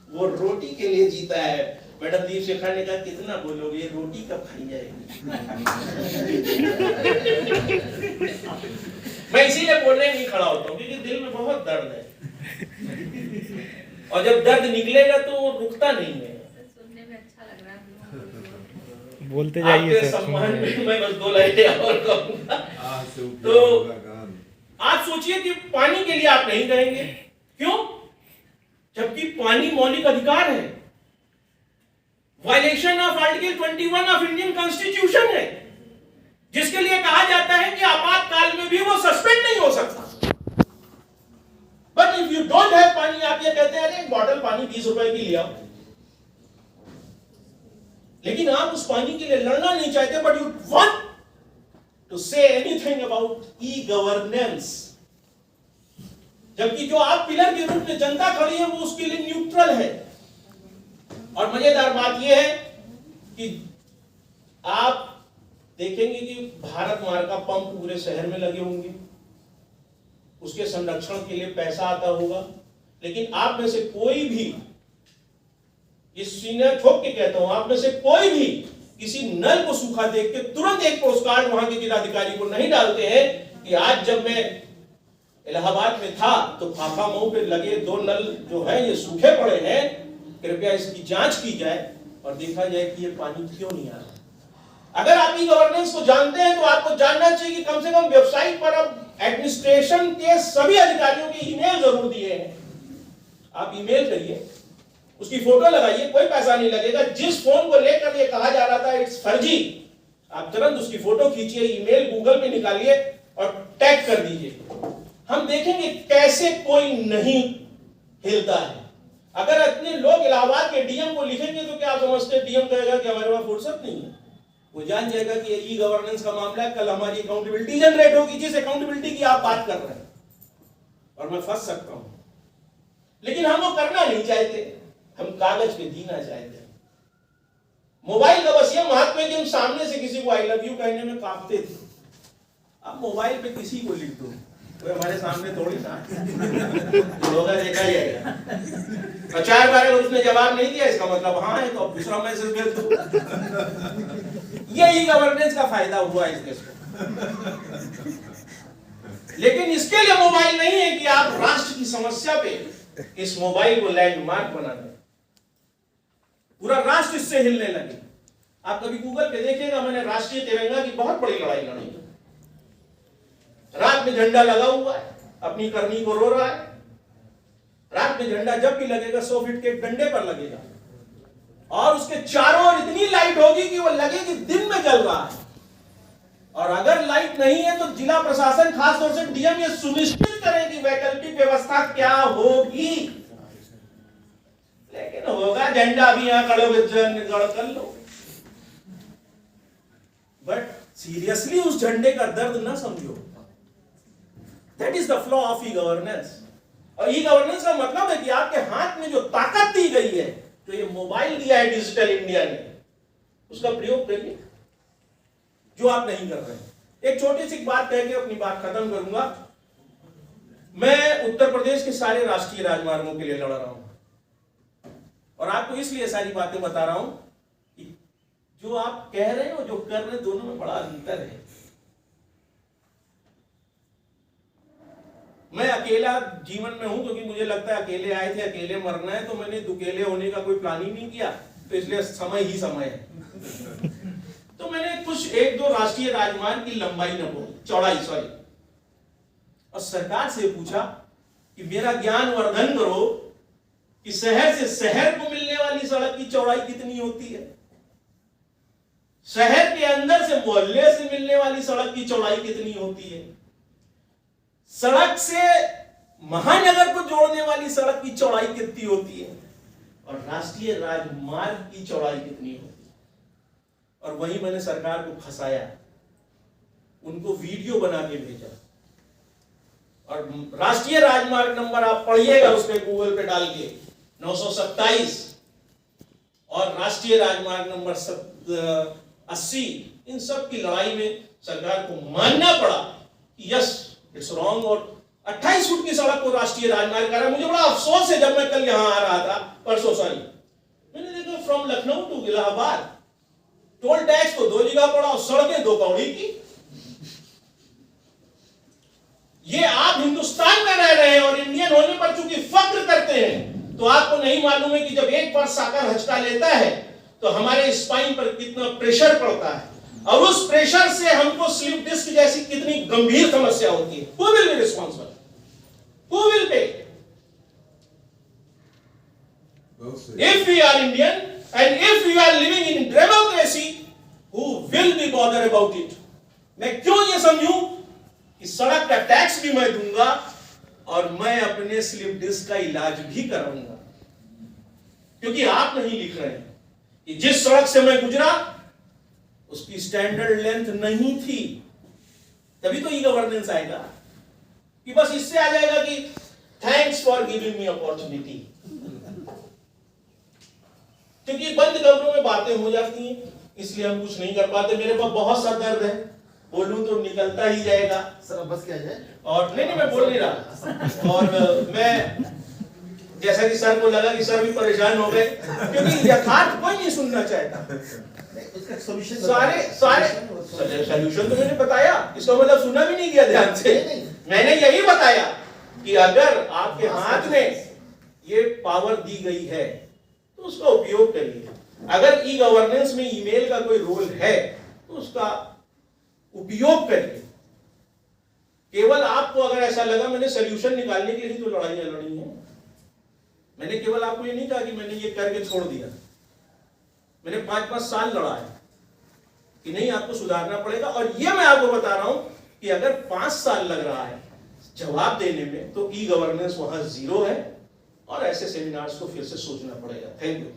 वो रोटी के लिए जीता है। मैडम दीप शेखर ने कहा कितना बोलोगे, ये रोटी कब खाई जाएगी। मैं इसीलिए बोलने नहीं खड़ा होता हूँ क्योंकि दिल में बहुत दर्द है, और जब दर्द निकलेगा तो वो रुकता नहीं है। सुनने में अच्छा लग रहा है, बोलते जाइए आपके सम्मान में मैं बस 2 लाइनें और कहूंगा। तो आप सोचिए कि पानी के लिए आप नहीं करेंगे, क्यों? जबकि पानी मौलिक अधिकार है, violation of article 21 of Indian constitution है, जिसके लिए कहा जाता है कि आपातकाल में भी वो सस्पेंड नहीं हो सकता। But if you don't have पानी, आप ये कहते हैं एक बॉटल पानी 20 रुपए की लिया, लेकिन आप उस पानी के लिए लड़ना नहीं चाहते, but you want to say anything about e governance. जबकि जो आप पिलर के रूप में जनता खड़ी है वो उसके लिए न्यूट्रल है। और मजेदार बात यह है कि आप देखेंगे कि भारत मार्ग का पंप पूरे शहर में लगे होंगे, उसके संरक्षण के लिए पैसा आता होगा, लेकिन आप में से कोई भी, इस सीने ठोक के कहता हूं, आप में से कोई भी किसी नल को सूखा देख के तुरंत एक पोस्टकार्ड वहां के जिलाधिकारी को नहीं डालते हैं कि आज जब मैं इलाहाबाद में था तो फाफा मऊ पे लगे 2 नल जो है ये सूखे पड़े हैं, कृपया इसकी जांच की जाए और देखा जाए कि ये पानी क्यों नहीं आ रहा। अगर आप ई गवर्नेंस को जानते हैं तो आपको जानना चाहिए कि कम से कम वेबसाइट पर अब एडमिनिस्ट्रेशन के सभी अधिकारियों के ईमेल जरूर दिए हैं। आप ईमेल करिए, उसकी फोटो लगाइए, कोई पैसा नहीं लगेगा। जिस फोन को लेकर ये कहा जा रहा था इट्स फर्जी, आप तुरंत उसकी फोटो खींचिए, ईमेल गूगल पे निकालिए और टैग कर दीजिए। हम देखेंगे कैसे कोई नहीं हिलता है। अगर इतने लोग इलाहाबाद के डीएम को लिखेंगे तो क्या समझते, डीएम कहेगा कि हमारे पास फुर्सत नहीं है? वो जान जाएगा कि ई गवर्नेंस का मामला है, कल हमारी अकाउंटेबिलिटी जनरेट होगी, जिस अकाउंटेबिलिटी की आप बात कर रहे हैं, और मैं फंस सकता हूं। लेकिन हम वो करना नहीं चाहते, हम कागज पे जीना चाहते हैं। मोबाइल का बस ये महत्व है कि हम सामने से किसी को आई लव यू कहने में कांपते थे, अब मोबाइल पे किसी को लिख दो, वो हमारे सामने थोड़ी ना होगा, देखा जाएगा। और 4 बार अगर उसने जवाब नहीं दिया इसका मतलब हाँ है, तो अब दूसरा मैसेज भेज दो। ये ई गवर्नेंस का फायदा हुआ इस देश को। लेकिन इसके लिए मोबाइल नहीं है कि आप राष्ट्र की समस्या पे इस मोबाइल को लैंडमार्क बना दें, पूरा राष्ट्र इससे हिलने लगे। आप कभी गूगल पे देखिएगा, मैंने राष्ट्रीय तिरंगा की बहुत बड़ी लड़ाई लड़ी। रात में झंडा लगा हुआ है, अपनी करनी को रो रहा है। रात में झंडा जब भी लगेगा 100 फीट के डंडे पर लगेगा, और उसके चारों ओर इतनी लाइट होगी कि वो लगे कि दिन में जल रहा है। और अगर लाइट नहीं है तो जिला प्रशासन, खासतौर से डीएम, ये सुनिश्चित करें कि वैकल्पिक व्यवस्था क्या होगी। लेकिन होगा झंडा भी यहां खड़े गड़ कर लो, बट सीरियसली उस झंडे का दर्द ना समझो। That is the flaw of e governance. और ई गवर्नेंस का मतलब है कि आपके हाथ में जो ताकत दी गई है, तो ये मोबाइल दिया है डिजिटल इंडिया ने, उसका प्रयोग करिए, जो आप नहीं कर रहे हैं। एक छोटी सी बात कह के अपनी बात खत्म करूंगा। मैं उत्तर प्रदेश के सारे राष्ट्रीय राजमार्गों के लिए लड़ रहा हूं, और आपको इसलिए सारी बातें बता रहा हूं कि जो आप कह रहे हैं और जो कर रहे हैं, दोनों में बड़ा अंतर है। मैं अकेला जीवन में हूं क्योंकि मुझे लगता है अकेले आए थे, अकेले मरना है, तो मैंने दुकेले होने का कोई प्लान ही नहीं किया, तो इसलिए समय ही समय है। तो मैंने कुछ 1-2 राष्ट्रीय राजमार्ग की चौड़ाई और सरकार से पूछा कि मेरा ज्ञान वर्धन करो कि शहर से शहर को मिलने वाली सड़क की चौड़ाई कितनी होती है, शहर के अंदर से मोहल्ले से मिलने वाली सड़क की चौड़ाई कितनी होती है, सड़क से महानगर को जोड़ने वाली सड़क की चौड़ाई कितनी होती है, और राष्ट्रीय राजमार्ग की चौड़ाई कितनी होती है। और वहीं मैंने सरकार को फंसाया, उनको वीडियो बना के भेजा, और राष्ट्रीय राजमार्ग नंबर आप पढ़िएगा उस पे गूगल पे डाल के 927, और राष्ट्रीय राजमार्ग नंबर 80, इन सब की लड़ाई में सरकार को मानना पड़ा कि यस इट्स रॉन्ग, और 28 फुट की सड़क को राष्ट्रीय राजमार्ग करा। मुझे बड़ा अफसोस है, जब मैं कल यहां आ रहा था, परसों सॉरी, मैंने देखा from Lucknow to Allahabad toll tax तो 2 जगह पड़ा और सड़कें 2 कौड़ी की। ये आप हिंदुस्तान में रह रहे हैं और इंडियन होने पर चूंकि फक्र करते हैं, तो आपको नहीं मालूम है कि जब एक बार साकर हचका लेता है तो हमारे स्पाइन पर कितना प्रेशर पड़ता है, और उस प्रेशर से हमको स्लिप डिस्क जैसी कितनी गंभीर समस्या होती है। Who will be responsible? Who will pay? If we are Indian and if we are living in democracy, who will be bothered about it? मैं क्यों ये समझूं कि सड़क का टैक्स भी मैं दूंगा और मैं अपने स्लिप डिस्क का इलाज भी कराऊंगा, क्योंकि आप नहीं लिख रहे हैं कि जिस सड़क से मैं गुजरा उसकी स्टैंडर्ड लेंथ नहीं थी। तभी तो ई गवर्नेंस आएगा कि बस इससे आ जाएगा कि thanks for giving me opportunity, क्योंकि बंद कमरों में बातें हो जाती हैं, इसलिए हम कुछ नहीं कर पाते। मेरे पास बहुत सा दर्द है, बोलूं तो निकलता ही जाएगा। सर बस क्या जाए, और नहीं मैं बोल नहीं रहा। और मैं जैसा कि सर को लगा कि सर भी परेशान हो गए, क्योंकि यथार्थ कोई नहीं सुनना चाहता। उसका सॉल्यूशन सारे सॉल्यूशन तो मैंने बताया, इसका मतलब सुना भी नहीं गया ध्यान से। मैंने यही बताया कि अगर आपके हाथ में ये पावर दी गई है तो उसका उपयोग करिए। अगर ई गवर्नेंस में ईमेल का कोई रोल है तो उसका उपयोग करिए। केवल आपको अगर ऐसा लगा मैंने सॉल्यूशन निकालने के लिए ही तो लड़ाइयां लड़ी हैं, मैंने केवल आपको ये नहीं कहा कि मैंने ये करके छोड़ दिया। मैंने 5-5 साल लड़ा है कि नहीं आपको सुधारना पड़ेगा। और ये मैं आपको बता रहा हूं कि अगर 5 साल लग रहा है जवाब देने में, तो ई गवर्नेंस वहां 0 है और ऐसे सेमिनार्स को फिर से सोचना पड़ेगा। Thank you.